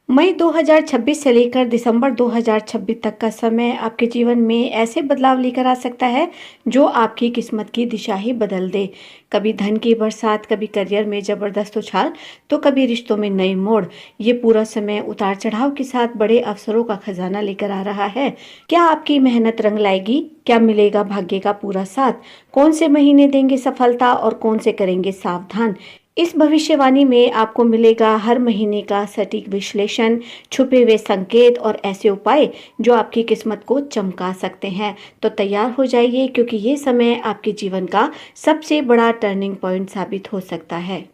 मई 2026 से लेकर दिसंबर 2026 तक का समय आपके जीवन में ऐसे बदलाव लेकर आ सकता है जो आपकी किस्मत की दिशा ही बदल दे। कभी धन की बरसात, कभी करियर में जबरदस्त उछाल, तो कभी रिश्तों में नई मोड़। ये पूरा समय उतार चढ़ाव के साथ बड़े अवसरों का खजाना लेकर आ रहा है। क्या आपकी मेहनत रंग लाएगी? क्या मिलेगा भाग्य का पूरा साथ? कौन से महीने देंगे सफलता और कौन से करेंगे सावधान? इस भविष्यवाणी में आपको मिलेगा हर महीने का सटीक विश्लेषण, छुपे हुए संकेत और ऐसे उपाय जो आपकी किस्मत को चमका सकते हैं। तो तैयार हो जाइए, क्योंकि ये समय आपके जीवन का सबसे बड़ा टर्निंग पॉइंट साबित हो सकता है।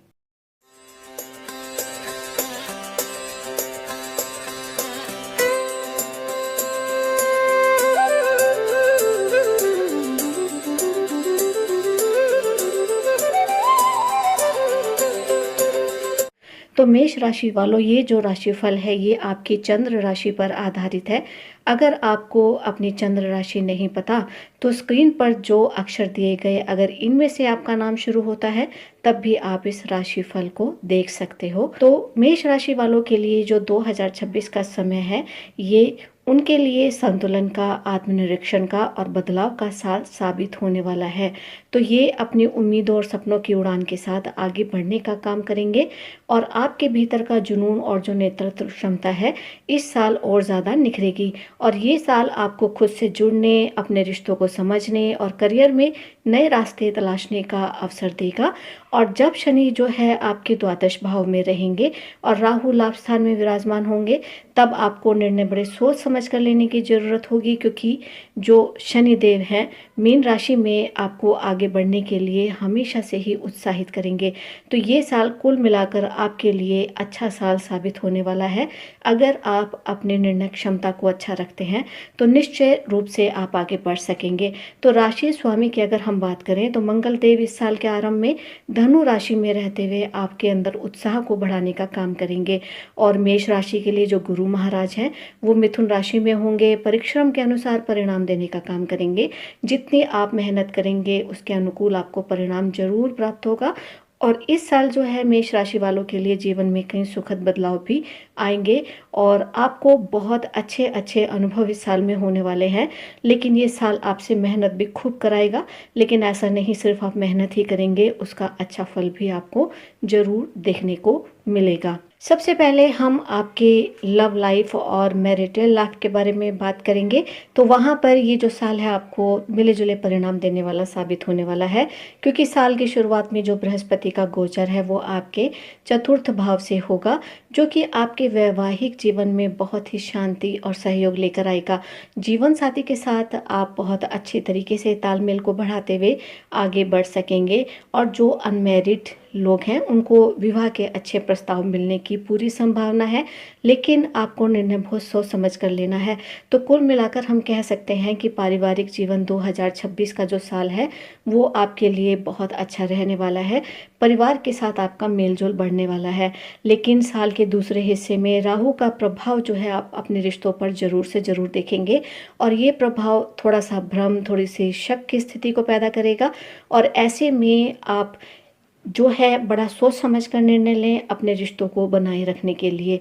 तो मेष राशि वालों, ये जो राशिफल है ये आपकी चंद्र राशि पर आधारित है। अगर आपको अपनी चंद्र राशि नहीं पता तो स्क्रीन पर जो अक्षर दिए गए, अगर इनमें से आपका नाम शुरू होता है तब भी आप इस राशिफल को देख सकते हो। तो मेष राशि वालों के लिए जो 2026 का समय है, ये उनके लिए संतुलन का, आत्मनिरीक्षण का और बदलाव का साथ साबित होने वाला है। तो ये अपनी उम्मीदों और सपनों की उड़ान के साथ आगे बढ़ने का काम करेंगे और आपके भीतर का जुनून और जो नेतृत्व क्षमता है इस साल और ज़्यादा निखरेगी। और ये साल आपको खुद से जुड़ने, अपने रिश्तों को समझने और करियर में नए रास्ते तलाशने का अवसर देगा। और जब शनि जो है आपके द्वादश भाव में रहेंगे और राहु लाभ स्थान में विराजमान होंगे, तब आपको निर्णय बड़े सोच समझ कर लेने की ज़रूरत होगी, क्योंकि जो शनि देव हैं मीन राशि में आपको आगे बढ़ने के लिए हमेशा से ही उत्साहित करेंगे। तो ये साल कुल मिलाकर आपके लिए अच्छा साल साबित होने वाला है। अगर आप अपने निर्णय क्षमता को अच्छा रखते हैं तो निश्चय रूप से आप आगे बढ़ सकेंगे। तो राशि स्वामी की अगर हम बात करें तो मंगल देव इस साल के आरंभ में धनु राशि में रहते हुए आपके अंदर उत्साह को बढ़ाने का काम करेंगे। और मेष राशि के लिए जो गुरु महाराज हैं वो मिथुन राशि में होंगे, परिश्रम के अनुसार परिणाम देने का काम करेंगे। जितनी आप मेहनत करेंगे उसके अनुकूल आपको परिणाम जरूर प्राप्त होगा। और इस साल जो है मेष राशि वालों के लिए जीवन में कई सुखद बदलाव भी आएंगे और आपको बहुत अच्छे अच्छे अनुभव इस साल में होने वाले हैं। लेकिन ये साल आपसे मेहनत भी खूब कराएगा, लेकिन ऐसा नहीं सिर्फ आप मेहनत ही करेंगे, उसका अच्छा फल भी आपको जरूर देखने को मिलेगा। सबसे पहले हम आपके लव लाइफ और मैरिटल लाइफ के बारे में बात करेंगे। तो वहाँ पर ये जो साल है आपको मिले जुले परिणाम देने वाला साबित होने वाला है, क्योंकि साल की शुरुआत में जो बृहस्पति का गोचर है वो आपके चतुर्थ भाव से होगा, जो कि आपके वैवाहिक जीवन में बहुत ही शांति और सहयोग लेकर आएगा। जीवन साथी के साथ आप बहुत अच्छे तरीके से तालमेल को बढ़ाते हुए आगे बढ़ सकेंगे। और जो अनमैरिड लोग हैं उनको विवाह के अच्छे प्रस्ताव मिलने की पूरी संभावना है, लेकिन आपको निर्णय बहुत सोच समझ कर लेना है। तो कुल मिलाकर हम कह सकते हैं कि पारिवारिक जीवन 2026 का जो साल है वो आपके लिए बहुत अच्छा रहने वाला है। परिवार के साथ आपका मेलजोल बढ़ने वाला है। लेकिन साल के दूसरे हिस्से में राहु का प्रभाव जो है आप अपने रिश्तों पर ज़रूर से ज़रूर देखेंगे और ये प्रभाव थोड़ा सा भ्रम, थोड़ी सी शक की स्थिति को पैदा करेगा। और ऐसे में आप जो है बड़ा सोच समझ कर निर्णय लें अपने रिश्तों को बनाए रखने के लिए।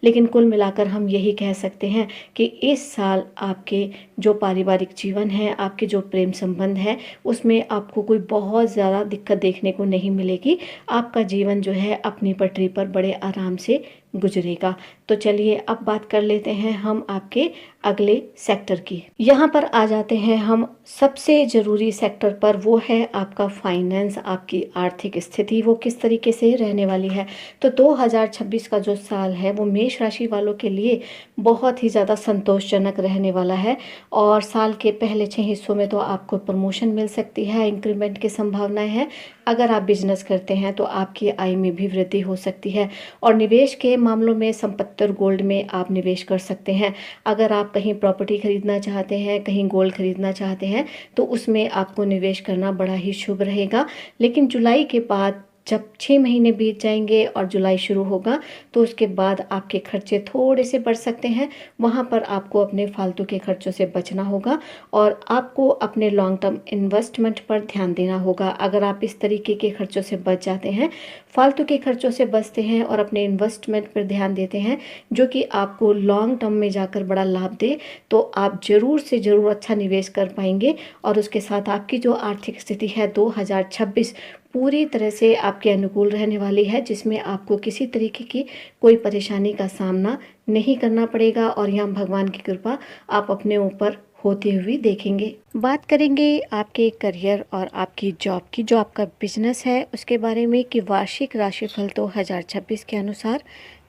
लेकिन कुल मिलाकर हम यही कह सकते हैं कि इस साल आपके जो पारिवारिक जीवन है, आपके जो प्रेम संबंध है, उसमें आपको कोई बहुत ज़्यादा दिक्कत देखने को नहीं मिलेगी। आपका जीवन जो है अपनी पटरी पर बड़े आराम से गुजरेगा। तो चलिए अब बात कर लेते हैं हम आपके अगले सेक्टर की। यहाँ पर आ जाते हैं हम सबसे ज़रूरी सेक्टर पर, वो है आपका फाइनेंस, आपकी आर्थिक स्थिति वो किस तरीके से रहने वाली है। तो 2026 का जो साल है वो मेष राशि वालों के लिए बहुत ही ज़्यादा संतोषजनक रहने वाला है। और साल के पहले 6 हिस्सों में तो आपको प्रमोशन मिल सकती है, इंक्रीमेंट की संभावनाएं हैं। अगर आप बिजनेस करते हैं तो आपकी आय में भी वृद्धि हो सकती है। और निवेश के मामलों में संपत्ति और गोल्ड में आप निवेश कर सकते हैं। अगर आप कहीं प्रॉपर्टी खरीदना चाहते हैं, कहीं गोल्ड खरीदना चाहते हैं, तो उसमें आपको निवेश करना बड़ा ही शुभ रहेगा। लेकिन जुलाई के बाद जब 6 महीने बीत जाएंगे और जुलाई शुरू होगा तो उसके बाद आपके खर्चे थोड़े से बढ़ सकते हैं। वहाँ पर आपको अपने फालतू के खर्चों से बचना होगा और आपको अपने लॉन्ग टर्म इन्वेस्टमेंट पर ध्यान देना होगा। अगर आप इस तरीके के खर्चों से बच जाते हैं, फालतू के खर्चों से बचते हैं और अपने इन्वेस्टमेंट पर ध्यान देते हैं जो कि आपको लॉन्ग टर्म में जाकर बड़ा लाभ दे, तो आप ज़रूर से ज़रूर अच्छा निवेश कर पाएंगे। और उसके साथ आपकी जो आर्थिक स्थिति है 2026 पूरी तरह से आपके अनुकूल रहने वाली है, जिसमें आपको किसी तरीके की कोई परेशानी का सामना नहीं करना पड़ेगा और यहाँ भगवान की कृपा आप अपने ऊपर होती हुई देखेंगे। बात करेंगे आपके करियर और आपकी जॉब की, जो आपका बिजनेस है उसके बारे में, कि वार्षिक राशिफल 2026 के अनुसार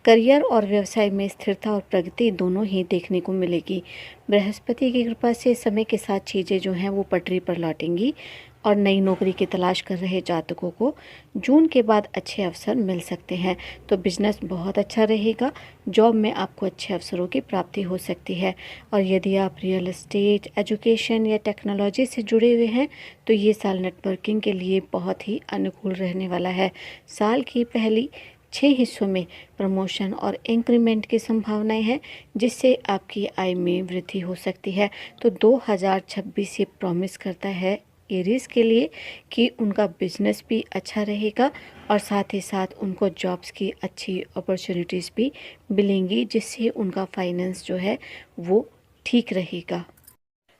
करियर और व्यवसाय में स्थिरता और प्रगति दोनों ही देखने को मिलेगी। बृहस्पति की कृपा से समय के साथ चीज़ें जो हैं वो पटरी पर लौटेंगी और नई नौकरी की तलाश कर रहे जातकों को जून के बाद अच्छे अवसर मिल सकते हैं। तो बिजनेस बहुत अच्छा रहेगा, जॉब में आपको अच्छे अवसरों की प्राप्ति हो सकती है। और यदि आप रियल एस्टेट, एजुकेशन या टेक्नोलॉजी से जुड़े हुए हैं तो ये साल नेटवर्किंग के लिए बहुत ही अनुकूल रहने वाला है। साल की पहली 6 हिस्सों में प्रमोशन और इंक्रीमेंट की संभावनाएं हैं, जिससे आपकी आय में वृद्धि हो सकती है। तो 2026 ये प्रॉमिस करता है एरीज के लिए कि उनका बिजनेस भी अच्छा रहेगा और साथ ही साथ उनको जॉब्स की अच्छी अपॉर्चुनिटीज़ भी मिलेंगी, जिससे उनका फाइनेंस जो है वो ठीक रहेगा।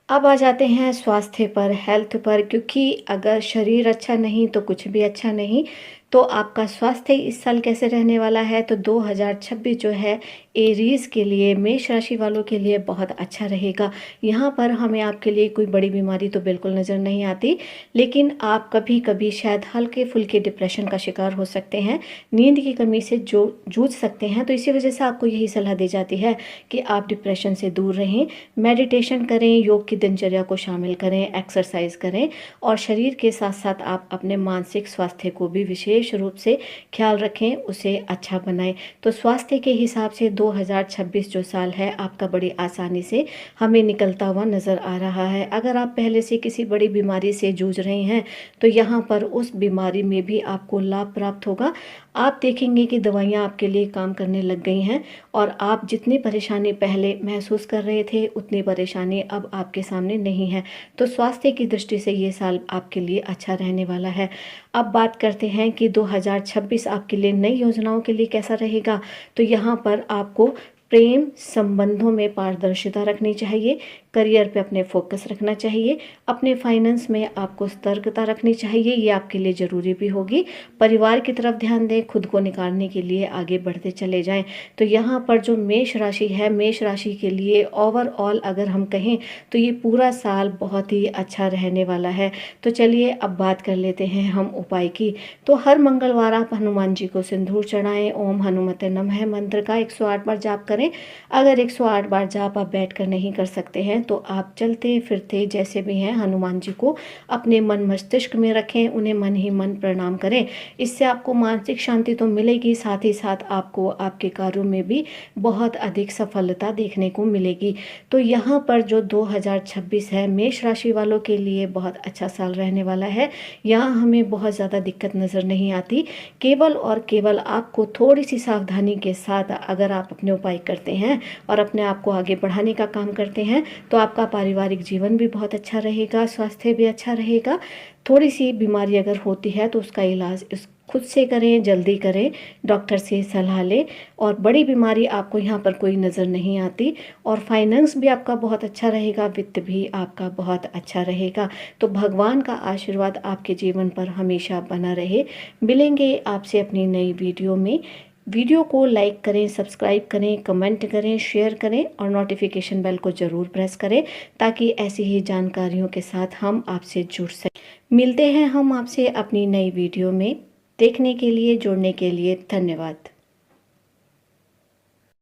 अब आ जाते हैं स्वास्थ्य पर, हेल्थ पर, क्योंकि अगर शरीर अच्छा नहीं तो कुछ भी अच्छा नहीं। तो आपका स्वास्थ्य इस साल कैसे रहने वाला है, तो 2026 जो है एरीज के लिए, मेष राशि वालों के लिए बहुत अच्छा रहेगा। यहाँ पर हमें आपके लिए कोई बड़ी बीमारी तो बिल्कुल नज़र नहीं आती, लेकिन आप कभी कभी शायद हल्के फुल्के डिप्रेशन का शिकार हो सकते हैं, नींद की कमी से जो जूझ सकते हैं। तो इसी वजह से आपको यही सलाह दी जाती है कि आप डिप्रेशन से दूर रहें, मेडिटेशन करें, योग की दिनचर्या को शामिल करें, एक्सरसाइज करें और शरीर के साथ साथ आप अपने मानसिक स्वास्थ्य को भी विशेष रूप से ख्याल रखें, उसे अच्छा बनाएं। तो स्वास्थ्य के हिसाब से 2026 जो साल है आपका बड़ी आसानी से हमें निकलता हुआ नज़र आ रहा है। अगर आप पहले से किसी बड़ी बीमारी से जूझ रहे हैं तो यहाँ पर उस बीमारी में भी आपको लाभ प्राप्त होगा। आप देखेंगे कि दवाइयाँ आपके लिए काम करने लग गई हैं और आप जितनी परेशानी पहले महसूस कर रहे थे उतनी परेशानी अब आपके सामने नहीं है। तो स्वास्थ्य की दृष्टि से ये साल आपके लिए अच्छा रहने वाला है। अब बात करते हैं कि 2026 आपके लिए नई योजनाओं के लिए कैसा रहेगा। तो यहाँ पर आपको प्रेम संबंधों में पारदर्शिता रखनी चाहिए, करियर पे अपने फोकस रखना चाहिए, अपने फाइनेंस में आपको सतर्कता रखनी चाहिए, ये आपके लिए ज़रूरी भी होगी। परिवार की तरफ ध्यान दें, खुद को निखारने के लिए आगे बढ़ते चले जाएं। तो यहाँ पर जो मेष राशि है, मेष राशि के लिए ओवरऑल अगर हम कहें तो ये पूरा साल बहुत ही अच्छा रहने वाला है। तो चलिए अब बात कर लेते हैं हम उपाय की। तो हर मंगलवार आप हनुमान जी को सिंदूर चढ़ाएं, ओम हनुमते नमः मंत्र का 108 बार जाप करें। अगर 108 बार जाप आप बैठकर नहीं कर सकते हैं तो आप चलते फिरते जैसे भी हैं हनुमान जी को अपने मन मस्तिष्क में रखें, उन्हें मन ही मन प्रणाम करें। इससे आपको मानसिक शांति तो मिलेगी, साथ ही साथ आपको आपके कार्यों में भी बहुत अधिक सफलता देखने को मिलेगी। तो यहाँ पर जो 2026 है मेष राशि वालों के लिए बहुत अच्छा साल रहने वाला है। यहाँ हमें बहुत ज़्यादा दिक्कत नज़र नहीं आती, केवल और केवल आपको थोड़ी सी सावधानी के साथ अगर आप अपने उपाय करते हैं और अपने आप को आगे बढ़ाने का काम करते हैं तो आपका पारिवारिक जीवन भी बहुत अच्छा रहेगा, स्वास्थ्य भी अच्छा रहेगा। थोड़ी सी बीमारी अगर होती है तो उसका इलाज खुद से करें, जल्दी करें, डॉक्टर से सलाह लें। और बड़ी बीमारी आपको यहाँ पर कोई नज़र नहीं आती और फाइनेंस भी आपका बहुत अच्छा रहेगा, वित्त भी आपका बहुत अच्छा रहेगा। तो भगवान का आशीर्वाद आपके जीवन पर हमेशा बना रहे। मिलेंगे आपसे अपनी नई वीडियो में। वीडियो को लाइक करें, सब्सक्राइब करें, कमेंट करें, शेयर करें और नोटिफिकेशन बेल को ज़रूर प्रेस करें ताकि ऐसी ही जानकारियों के साथ हम आपसे जुड़ सकें। मिलते हैं हम आपसे अपनी नई वीडियो में। देखने के लिए, जुड़ने के लिए धन्यवाद।